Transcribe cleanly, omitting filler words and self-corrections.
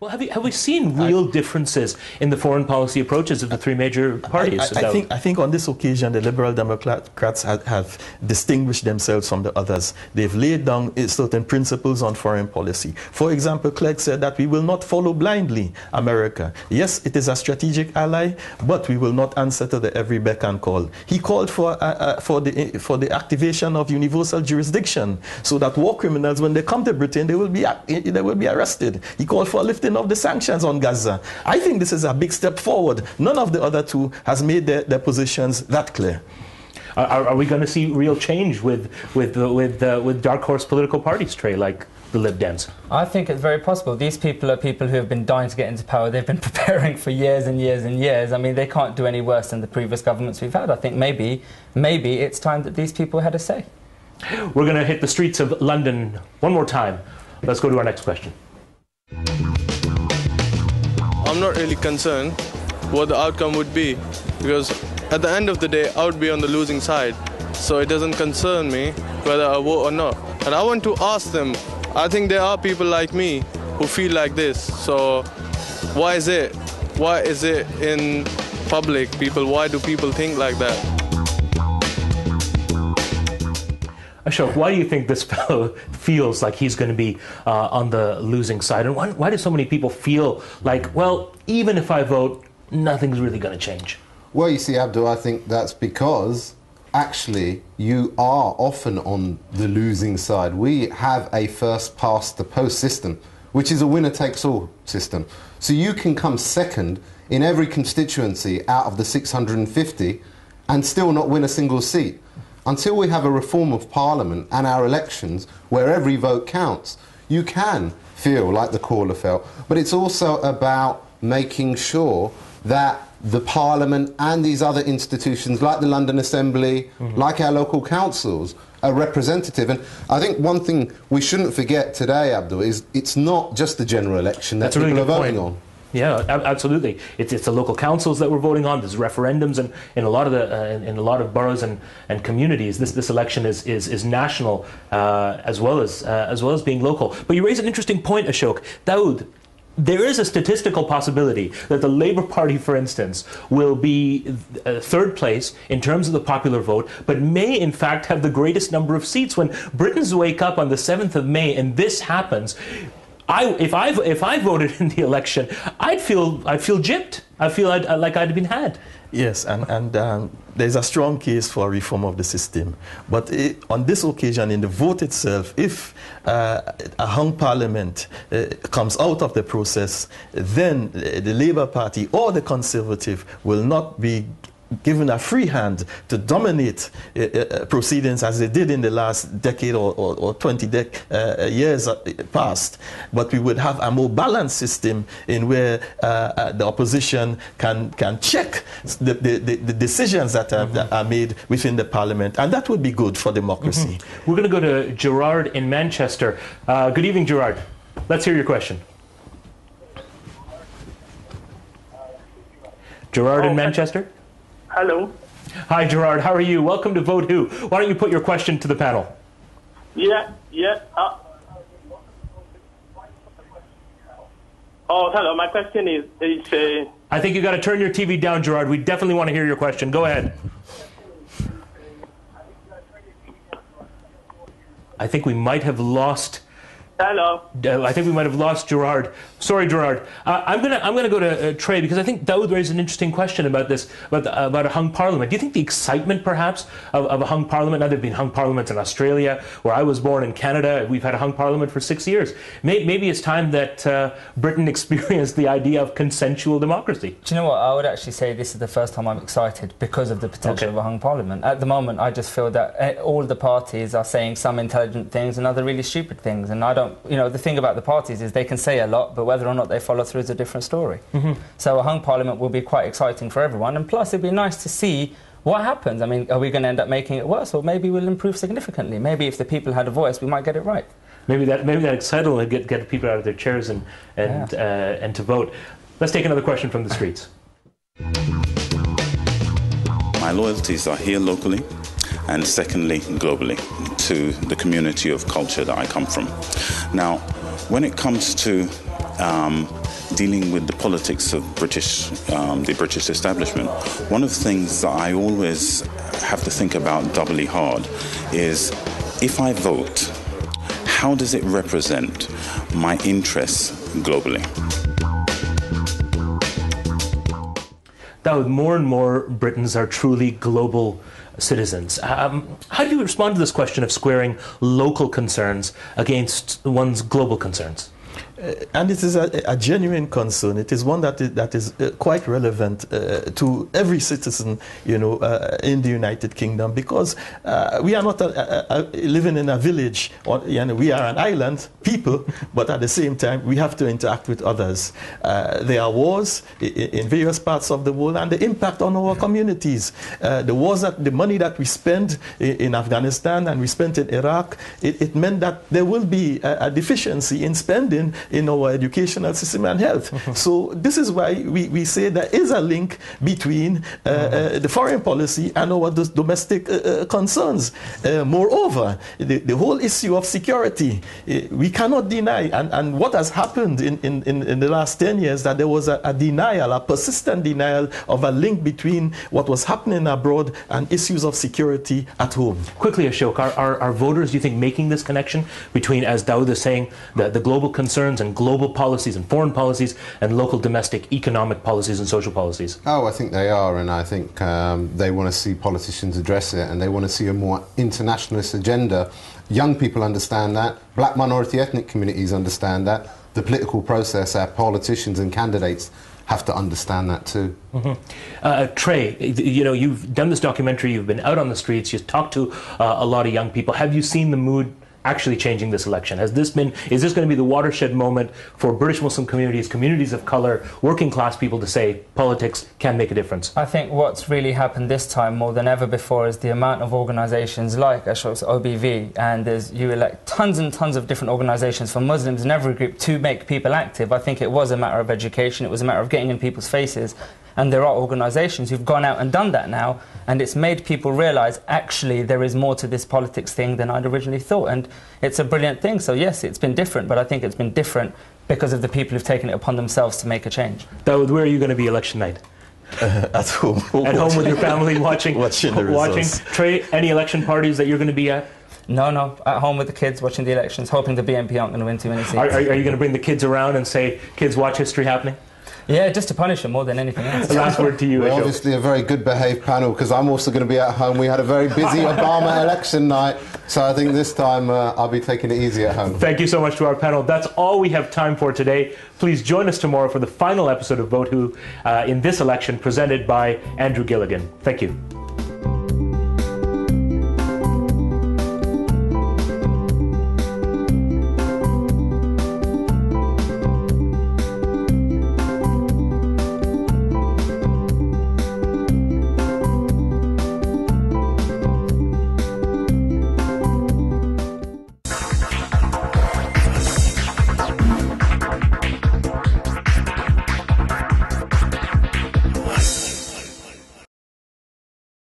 Well, have we seen real differences in the foreign policy approaches of the three major parties? I think on this occasion the Liberal Democrats have distinguished themselves from the others. They've laid down certain principles on foreign policy. For example, Clegg said that we will not follow blindly America. Yes, it is a strategic ally, but we will not answer to the every beck and call. He called for the activation of universal jurisdiction, so that war criminals, when they come to Britain, they will be arrested. He called for a lifting of the sanctions on Gaza. I think this is a big step forward. None of the other two has made their positions that clear. Are we going to see real change with dark horse political parties, Tre, like the Lib Dems? I think it's very possible. These people are people who have been dying to get into power. They've been preparing for years and years and years. I mean, they can't do any worse than the previous governments we've had. I think maybe it's time that these people had a say. We're going to hit the streets of London one more time. Let's go to our next question. I'm not really concerned what the outcome would be, because at the end of the day, I would be on the losing side. So it doesn't concern me whether I vote or not. And I want to ask them, I think there are people like me who feel like this. So why is it? Why is it in public, people? Why do people think like that? Ashok, why do you think this fellow feels like he's going to be on the losing side? And why do so many people feel like, well, even if I vote, nothing's really going to change? Well, you see, Abdul, I think that's because actually you are often on the losing side. We have a first past the post system, which is a winner takes all system. So you can come second in every constituency out of the 650 and still not win a single seat. Until we have a reform of Parliament and our elections where every vote counts, you can feel like the caller felt. But it's also about making sure that the Parliament and these other institutions like the London Assembly, like our local councils, are representative. And I think one thing we shouldn't forget today, Abdul, is it's not just the general election that people are voting on. Yeah, absolutely. It's the local councils that we're voting on. There's referendums, and in a lot of boroughs and communities, this election is national as well as being local. But you raise an interesting point, Ashok. Daud, there is a statistical possibility that the Labour Party, for instance, will be third place in terms of the popular vote, but may in fact have the greatest number of seats. When Britons wake up on the 7th of May and this happens, if I voted in the election, I'd feel gypped. I feel like I'd been had. Yes, and there's a strong case for reform of the system. But on this occasion, in the vote itself, if a hung parliament comes out of the process, then the Labour Party or the Conservative will not be given a free hand to dominate proceedings as they did in the last decade or 20 years past. But we would have a more balanced system in where the opposition can check the decisions that are made within the parliament, and that would be good for democracy. We're going to go to Gerard in Manchester. Good evening, Gerard. Let's hear your question. Gerard in Manchester? Hello. Hi, Gerard. How are you? Welcome to Vote Who. Why don't you put your question to the panel? Yeah. Hello. My question is I think you got to turn your TV down, Gerard. We definitely want to hear your question. Go ahead. I think we might have lost. Hello. I think we might have lost Gerard. Sorry, Gerard. I'm gonna go to Tre, because I think Daud raised an interesting question about this, about a hung parliament. Do you think the excitement, perhaps, of a hung parliament? Now, there have been hung parliaments in Australia, where I was born, in Canada. We've had a hung parliament for 6 years. Maybe it's time that Britain experienced the idea of consensual democracy. Do you know what? I would actually say this is the first time I'm excited because of the potential of a hung parliament. At the moment, I just feel that all the parties are saying some intelligent things and other really stupid things, and I don't. You know, the thing about the parties is they can say a lot, but whether or not they follow through is a different story. So a hung parliament will be quite exciting for everyone, and plus it'd be nice to see what happens. I mean, are we going to end up making it worse, or maybe we'll improve significantly? Maybe if the people had a voice, we might get it right. Maybe that excitement will get people out of their chairs and to vote. Let's take another question from the streets. My loyalties are here locally, and secondly, globally, to the community of culture that I come from. Now, when it comes to dealing with the politics of the British establishment, one of the things that I always have to think about doubly hard is, if I vote, how does it represent my interests globally? Daud, more and more Britons are truly global citizens. How do you respond to this question of squaring local concerns against one's global concerns? And it is a genuine concern. It is one that is quite relevant to every citizen, in the United Kingdom, because we are not living in a village, or we are an island people, but at the same time we have to interact with others. There are wars in various parts of the world, and the impact on our communities. The money that we spend in Afghanistan and we spent in Iraq, it meant that there will be a deficiency in spending in our educational system and health. So this is why we say there is a link between the foreign policy and our domestic concerns. Moreover, the whole issue of security, we cannot deny, and what has happened in the last 10 years, that there was a denial, a persistent denial of a link between what was happening abroad and issues of security at home. Quickly, Ashok, are voters, do you think, making this connection between, as Daud is saying, the global concerns and global policies and foreign policies and local domestic economic policies and social policies? Oh, I think they are, and I think they want to see politicians address it, and they want to see a more internationalist agenda. Young people understand that. Black minority ethnic communities understand that. The political process, our politicians and candidates have to understand that too. Tre, you've done this documentary, you've been out on the streets, you've talked to a lot of young people. Have you seen the mood actually changing this election? Is this going to be the watershed moment for British Muslim communities, communities of color, working class people to say politics can make a difference? I think what's really happened this time more than ever before is the amount of organisations like ASHOK's OBV, and you elect tons and tons of different organisations for Muslims in every group to make people active. I think it was a matter of education, it was a matter of getting in people's faces. And there are organisations who've gone out and done that now, and it's made people realise, actually, there is more to this politics thing than I'd originally thought. And it's a brilliant thing. So, yes, it's been different, but I think it's been different because of the people who've taken it upon themselves to make a change. Daud, where are you going to be election night? At home. At home with your family, watching the results. Tre, any election parties that you're going to be at? No, at home with the kids, watching the elections, hoping the BNP aren't going to win too many seats. Are you going to bring the kids around and say, kids, watch history happening? Yeah, just to punish them more than anything else. Last word to you, We're Ashok. obviously a very good behaved panel, because I'm also going to be at home. We had a very busy Obama election night, so I think this time I'll be taking it easy at home. Thank you so much to our panel. That's all we have time for today. Please join us tomorrow for the final episode of Vote Who in this election, presented by Andrew Gilligan. Thank you.